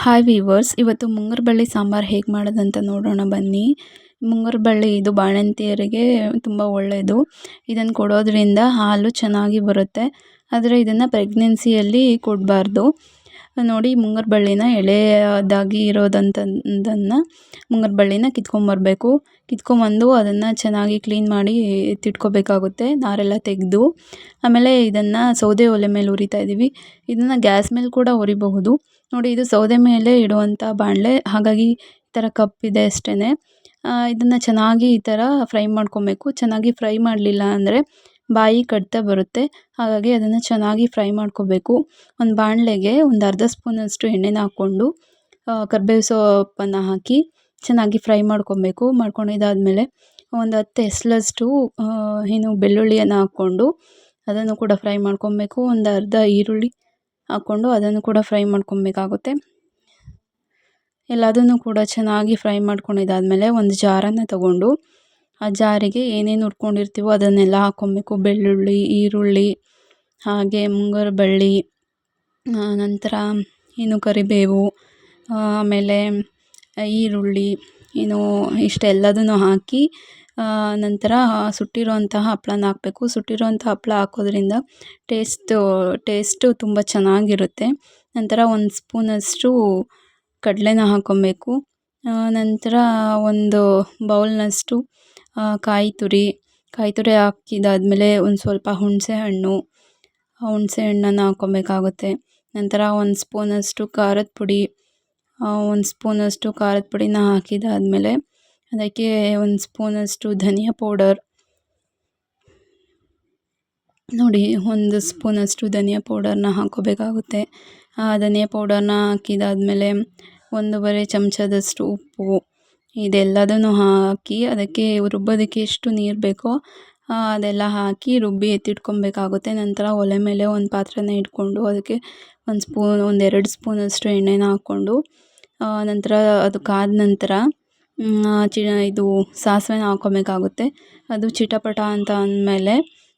Hi viewers, ಇವತ್ತು ಮುಂಗರ್ ಬಳ್ಳಿ ಸಾಂಬಾರು ಹೇಗೆ ಮಾಡೋದಂತ ನೋಡೋಣ ಬನ್ನಿ. ಮುಂಗರ್ ಬಳ್ಳಿ ಇದು ಬಾಣಂತಿಯರಿಗೆ ತುಂಬ ಒಳ್ಳೆಯದು. ಇದನ್ನು ಕೊಡೋದ್ರಿಂದ ಹಾಲು ಚೆನ್ನಾಗಿ ಬರುತ್ತೆ. ಆದರೆ ಇದನ್ನು ಪ್ರೆಗ್ನೆನ್ಸಿಯಲ್ಲಿ ಕೊಡಬಾರ್ದು. ನೋಡಿ, ಮುಂಗರ್ ಬಳ್ಳಿನ ಎಳೆಯದಾಗಿ ಇರೋದಂಥದ್ದನ್ನು ಮುಂಗರ್ ಬಳ್ಳಿನ ಕಿತ್ಕೊಂಬರಬೇಕು. ಕಿತ್ಕೊಂಬಂದು ಅದನ್ನು ಚೆನ್ನಾಗಿ ಕ್ಲೀನ್ ಮಾಡಿ ಎತ್ತಿಟ್ಕೋಬೇಕಾಗುತ್ತೆ, ನಾರೆಲ್ಲ ತೆಗೆದು. ಆಮೇಲೆ ಇದನ್ನು ಸೌದೆ ಒಲೆ ಮೇಲೆ ಉರಿತಾ ಇದ್ದೀವಿ. ಇದನ್ನು ಗ್ಯಾಸ್ ಮೇಲೆ ಕೂಡ ಉರಿಬಹುದು. ನೋಡಿ, ಇದು ಸೌದೆ ಮೇಲೆ ಇಡುವಂಥ ಬಾಣಲೆ, ಹಾಗಾಗಿ ಈ ಥರ ಕಪ್ಪಿದೆ ಅಷ್ಟೇ. ಇದನ್ನು ಚೆನ್ನಾಗಿ ಈ ಥರ ಫ್ರೈ ಮಾಡ್ಕೊಬೇಕು. ಚೆನ್ನಾಗಿ ಫ್ರೈ ಮಾಡಲಿಲ್ಲ ಅಂದರೆ ಬಾಯಿ ಕಟ್ತಾ ಬರುತ್ತೆ. ಹಾಗಾಗಿ ಅದನ್ನು ಚೆನ್ನಾಗಿ ಫ್ರೈ ಮಾಡ್ಕೋಬೇಕು. ಒಂದು ಬಾಣಲೆಗೆ ಒಂದು ಅರ್ಧ ಸ್ಪೂನಷ್ಟು ಎಣ್ಣೆನ ಹಾಕ್ಕೊಂಡು ಕರಿಬೇವು ಸೊಪ್ಪನ್ನು ಹಾಕಿ ಚೆನ್ನಾಗಿ ಫ್ರೈ ಮಾಡ್ಕೊಬೇಕು. ಮಾಡ್ಕೊಂಡಿದ್ದಾದಮೇಲೆ ಒಂದು 10 ಎಸಳಷ್ಟು ಬೆಳ್ಳುಳ್ಳಿಯನ್ನು ಹಾಕ್ಕೊಂಡು ಅದನ್ನು ಕೂಡ ಫ್ರೈ ಮಾಡ್ಕೊಬೇಕು. ಒಂದು ಅರ್ಧ ಈರುಳ್ಳಿ ಹಾಕ್ಕೊಂಡು ಅದನ್ನು ಕೂಡ ಫ್ರೈ ಮಾಡ್ಕೊಬೇಕಾಗುತ್ತೆ. ಎಲ್ಲದನ್ನು ಕೂಡ ಚೆನ್ನಾಗಿ ಫ್ರೈ ಮಾಡ್ಕೊಂಡಿದ್ದಾದಮೇಲೆ ಒಂದು ಜಾರನ್ನು ತಗೊಂಡು ಆ ಜಾರಿಗೆ ಏನೇನು ಹುರ್ಕೊಂಡಿರ್ತೀವೋ ಅದನ್ನೆಲ್ಲ ಹಾಕ್ಕೊಬೇಕು. ಬೆಳ್ಳುಳ್ಳಿ, ಈರುಳ್ಳಿ, ಹಾಗೆ ಮುಂಗರ್ ಬಳ್ಳಿ, ನಂತರ ಕರಿಬೇವು, ಆಮೇಲೆ ಈರುಳ್ಳಿ, ಇಷ್ಟೆಲ್ಲದನ್ನು ಹಾಕಿ ನಂತರ ಸುಟ್ಟಿರೋಂತಹ ಹಪ್ಪಳನ ಹಾಕಬೇಕು. ಸುಟ್ಟಿರೋಂಥ ಹಪ್ಪಳ ಹಾಕೋದ್ರಿಂದ ಟೇಸ್ಟು ತುಂಬ ಚೆನ್ನಾಗಿರುತ್ತೆ. ನಂತರ ಒಂದು ಸ್ಪೂನಷ್ಟು ಕಡಲೆನ ಹಾಕ್ಕೊಬೇಕು. ನಂತರ ಒಂದು ಬೌಲ್ನಷ್ಟು ಕಾಯಿ ತುರಿ ಹಾಕಿದಾದ್ಮೇಲೆ ಒಂದು ಸ್ವಲ್ಪ ಹುಣಸೆಹಣ್ಣನ್ನು ಹಾಕ್ಕೊಬೇಕಾಗುತ್ತೆ. ನಂತರ ಒಂದು ಸ್ಪೂನಷ್ಟು ಖಾರದ ಪುಡಿನ ಹಾಕಿದಾದ್ಮೇಲೆ ಅದಕ್ಕೆ ಒಂದು ಸ್ಪೂನಷ್ಟು ಧನಿಯಾ ಪೌಡರ್, ನೋಡಿ, ಒಂದು ಸ್ಪೂನಷ್ಟು ಧನಿಯಾ ಪೌಡರ್ನ ಹಾಕ್ಕೋಬೇಕಾಗುತ್ತೆ. ಧನಿಯಾ ಪೌಡರ್ನ ಹಾಕಿದಾದ್ಮೇಲೆ 1.5 ಚಮಚದಷ್ಟು ಉಪ್ಪು, ಇದೆಲ್ಲದನ್ನು ಹಾಕಿ ಅದಕ್ಕೆ ರುಬ್ಬೋದಕ್ಕೆ ಎಷ್ಟು ನೀರು ಬೇಕೋ ಅದೆಲ್ಲ ಹಾಕಿ ರುಬ್ಬಿ ಎತ್ತಿಟ್ಕೊಬೇಕಾಗುತ್ತೆ. ನಂತರ ಒಲೆ ಮೇಲೆ ಒಂದು ಪಾತ್ರೆನ ಇಟ್ಕೊಂಡು ಅದಕ್ಕೆ 1-2 ಸ್ಪೂನಷ್ಟು ಎಣ್ಣೆನ ಹಾಕ್ಕೊಂಡು ನಂತರ ಅದು ಕಾದ ನಂತರ ಸಾಸಿವೆನ ಹಾಕ್ಕೊಬೇಕಾಗುತ್ತೆ. ಅದು ಚಿಟಪಟ ಅಂತ ಅಂದಮೇಲೆ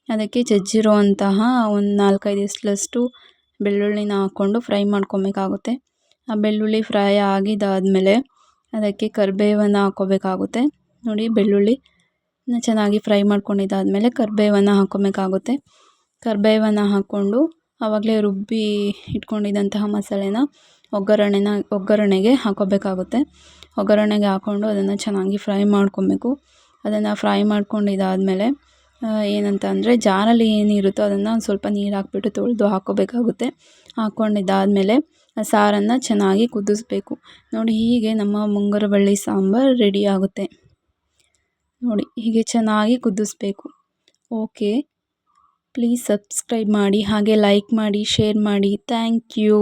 ಅದಕ್ಕೆ ಜಜ್ಜಿರುವಂತಹ ಒಂದು 4-5 ಎಸಳಷ್ಟು ಬೆಳ್ಳುಳ್ಳಿನ ಹಾಕ್ಕೊಂಡು ಫ್ರೈ ಮಾಡ್ಕೊಬೇಕಾಗುತ್ತೆ. ಆ ಬೆಳ್ಳುಳ್ಳಿ ಫ್ರೈ ಆಗಿದ್ದಾದಮೇಲೆ ಅದಕ್ಕೆ ಕರಿಬೇವನ್ನು ಹಾಕ್ಕೋಬೇಕಾಗುತ್ತೆ. ನೋಡಿ, ಬೆಳ್ಳುಳ್ಳಿನ ಚೆನ್ನಾಗಿ ಫ್ರೈ ಮಾಡ್ಕೊಂಡಿದ್ದಾದಮೇಲೆ ಕರಿಬೇವನ್ನು ಹಾಕ್ಕೊಬೇಕಾಗುತ್ತೆ. ಕರಿಬೇವನ್ನು ಹಾಕ್ಕೊಂಡು ಆವಾಗಲೇ ರುಬ್ಬಿ ಇಟ್ಕೊಂಡಿದ್ದಂತಹ ಮಸಾಲೆನ ಒಗ್ಗರಣೆಗೆ ಹಾಕ್ಕೋಬೇಕಾಗುತ್ತೆ. ಒಗ್ಗರಣೆಗೆ ಹಾಕ್ಕೊಂಡು ಅದನ್ನು ಚೆನ್ನಾಗಿ ಫ್ರೈ ಮಾಡ್ಕೊಬೇಕು. ಅದನ್ನು ಫ್ರೈ ಮಾಡ್ಕೊಂಡಿದ್ದಾದಮೇಲೆ ಏನಂತ ಅಂದರೆ ಜಾರಲ್ಲಿ ಏನಿರುತ್ತೋ ಅದನ್ನು ಸ್ವಲ್ಪ ನೀರು ಹಾಕ್ಬಿಟ್ಟು ತೊಳೆದು ಹಾಕ್ಕೋಬೇಕಾಗುತ್ತೆ. ಹಾಕ್ಕೊಂಡಿದ್ದಾದಮೇಲೆ ಆ ಸಾರನ್ನು ಚೆನ್ನಾಗಿ ಕುದಿಸ್ಬೇಕು. ನೋಡಿ, ಹೀಗೆ ನಮ್ಮ ಮುಂಗರ ಬಳ್ಳಿ ಸಾಂಬಾರು ರೆಡಿ ಆಗುತ್ತೆ. ನೋಡಿ, ಹೀಗೆ ಚೆನ್ನಾಗಿ ಕುದಿಸ್ಬೇಕು. ಓಕೆ, ಪ್ಲೀಸ್ ಸಬ್ಸ್ಕ್ರೈಬ್ ಮಾಡಿ, ಹಾಗೆ ಲೈಕ್ ಮಾಡಿ, ಶೇರ್ ಮಾಡಿ. Thank you.